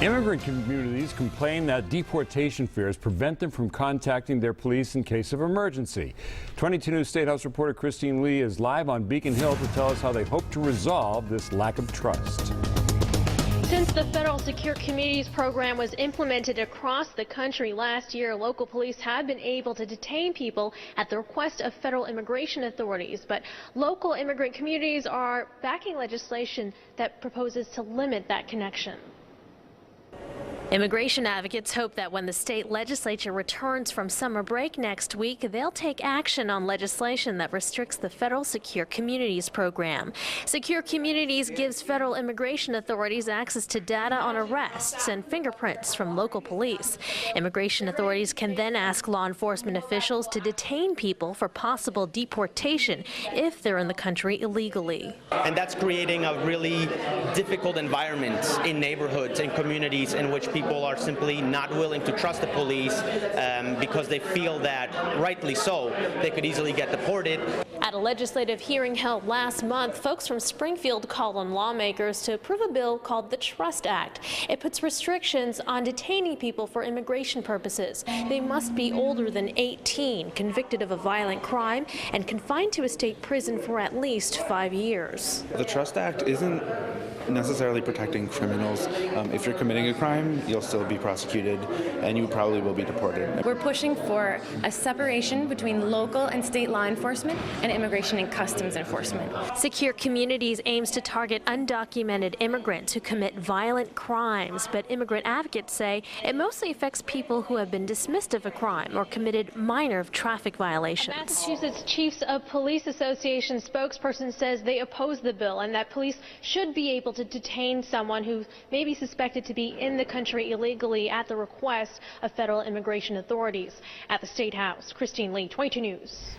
Immigrant communities complain that deportation fears prevent them from contacting their police in case of emergency. 22 News State House reporter Christine Lee is live on Beacon Hill to tell us how they hope to resolve this lack of trust. Since the Federal Secure Communities program was implemented across the country last year, local police have been able to detain people at the request of federal immigration authorities. But local immigrant communities are backing legislation that proposes to limit that connection. Immigration advocates hope that when the state legislature returns from summer break next week, they'll take action on legislation that restricts the Federal Secure Communities program. Secure Communities gives federal immigration authorities access to data on arrests and fingerprints from local police. Immigration authorities can then ask law enforcement officials to detain people for possible deportation if they're in the country illegally. And that's creating a really difficult environment in neighborhoods and communities in which people are simply not willing to trust the police because they feel that, rightly so, they could easily get deported. At a legislative hearing held last month, folks from Springfield called on lawmakers to approve a bill called the Trust Act. It puts restrictions on detaining people for immigration purposes. They must be older than 18, convicted of a violent crime, and confined to a state prison for at least 5 years. The Trust Act isn't necessarily protecting criminals. If you're committing a crime, you'll still be prosecuted and you probably will be deported. We're pushing for a separation between local and state law enforcement and immigration and customs enforcement. Secure Communities aims to target undocumented immigrants who commit violent crimes, but immigrant advocates say it mostly affects people who have been dismissed of a crime or committed minor traffic violations. Massachusetts Chiefs of Police Association spokesperson says they oppose the bill and that police should be able to detain someone who may be suspected to be in the country illegally at the request of federal immigration authorities. At the State House, Christine Lee, 22 News.